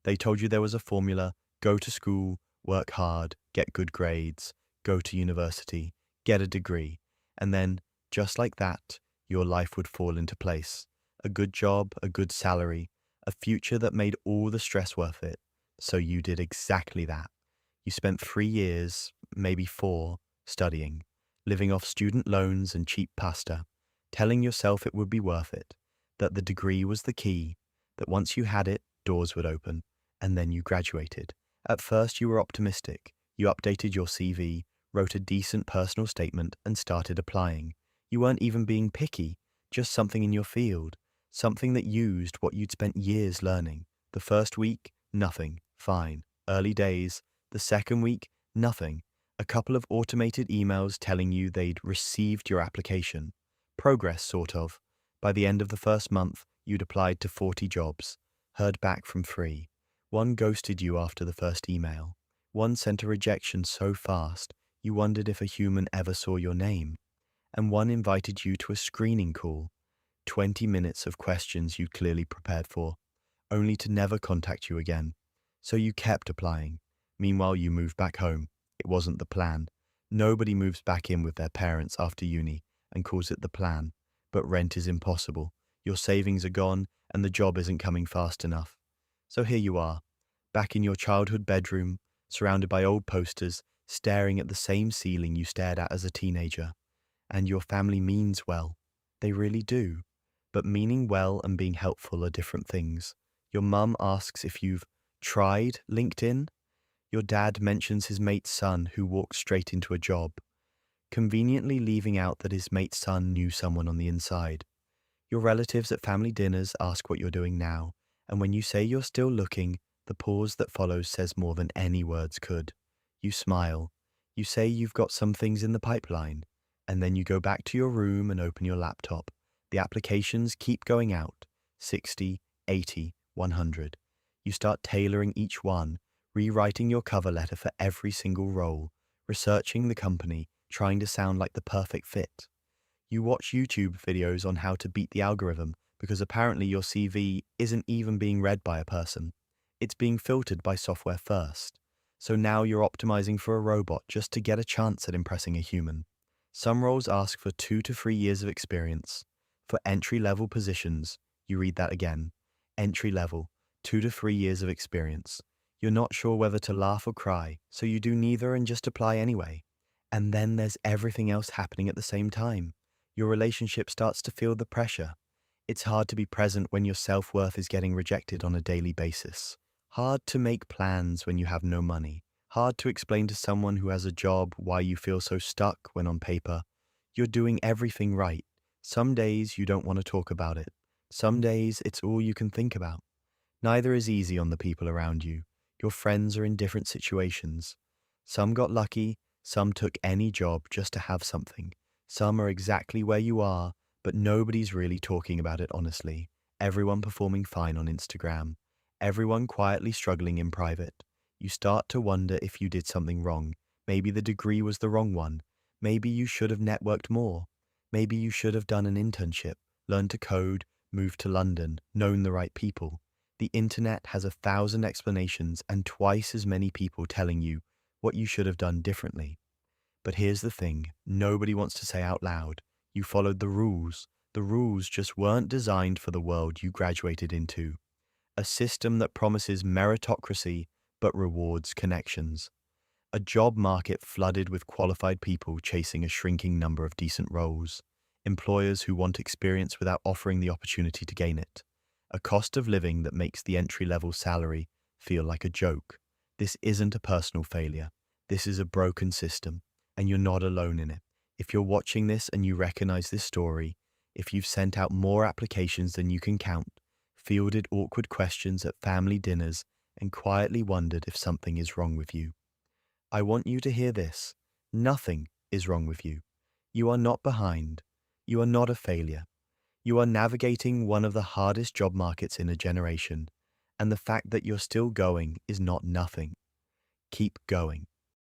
They told you there was a formula: go to school, work hard, get good grades, go to university, get a degree. And then, just like that, your life would fall into place. A good job, a good salary, a future that made all the stress worth it. So you did exactly that. You spent 3 years, maybe four, studying, living off student loans and cheap pasta, telling yourself it would be worth it, that the degree was the key, that once you had it, doors would open, and then you graduated. At first, you were optimistic. You updated your CV, wrote a decent personal statement, and started applying. You weren't even being picky, just something in your field, something that used what you'd spent years learning. The first week, nothing, fine. Early days. The second week, nothing. A couple of automated emails telling you they'd received your application. Progress, sort of. By the end of the first month, you'd applied to 40 jobs, heard back from 3. One ghosted you after the first email. One sent a rejection so fast, you wondered if a human ever saw your name. And one invited you to a screening call. 20 minutes of questions you'd clearly prepared for, only to never contact you again. So you kept applying. Meanwhile, you moved back home. It wasn't the plan. Nobody moves back in with their parents after uni and calls it the plan. But rent is impossible. Your savings are gone and the job isn't coming fast enough. So here you are, back in your childhood bedroom, surrounded by old posters, staring at the same ceiling you stared at as a teenager. And your family means well. They really do. But meaning well and being helpful are different things. Your mum asks if you've tried LinkedIn. Your dad mentions his mate's son who walked straight into a job, conveniently leaving out that his mate's son knew someone on the inside. Your relatives at family dinners ask what you're doing now, and when you say you're still looking, the pause that follows says more than any words could. You smile. You say you've got some things in the pipeline, and then you go back to your room and open your laptop. The applications keep going out, 60, 80, 100. You start tailoring each one, rewriting your cover letter for every single role, researching the company, trying to sound like the perfect fit. You watch YouTube videos on how to beat the algorithm because apparently your CV isn't even being read by a person. It's being filtered by software first. So now you're optimizing for a robot just to get a chance at impressing a human. Some roles ask for 2 to 3 years of experience. For entry-level positions, you read that again. Entry-level, 2 to 3 years of experience. You're not sure whether to laugh or cry, so you do neither and just apply anyway. And then there's everything else happening at the same time. Your relationship starts to feel the pressure. It's hard to be present when your self-worth is getting rejected on a daily basis. Hard to make plans when you have no money. Hard to explain to someone who has a job why you feel so stuck when on paper you're doing everything right. Some days you don't want to talk about it. Some days it's all you can think about. Neither is easy on the people around you. Your friends are in different situations. Some got lucky, some took any job just to have something. Some are exactly where you are, but nobody's really talking about it honestly. Everyone performing fine on Instagram. Everyone quietly struggling in private. You start to wonder if you did something wrong. Maybe the degree was the wrong one. Maybe you should have networked more. Maybe you should have done an internship, learned to code, moved to London, known the right people. The internet has 1,000 explanations and twice as many people telling you what you should have done differently. But here's the thing, nobody wants to say out loud, you followed the rules. The rules just weren't designed for the world you graduated into. A system that promises meritocracy but rewards connections. A job market flooded with qualified people chasing a shrinking number of decent roles. Employers who want experience without offering the opportunity to gain it. A cost of living that makes the entry-level salary feel like a joke. This isn't a personal failure. This is a broken system, and you're not alone in it. If you're watching this and you recognize this story, if you've sent out more applications than you can count, fielded awkward questions at family dinners, and quietly wondered if something is wrong with you, I want you to hear this. Nothing is wrong with you. You are not behind. You are not a failure. You are navigating one of the hardest job markets in a generation, and the fact that you're still going is not nothing. Keep going.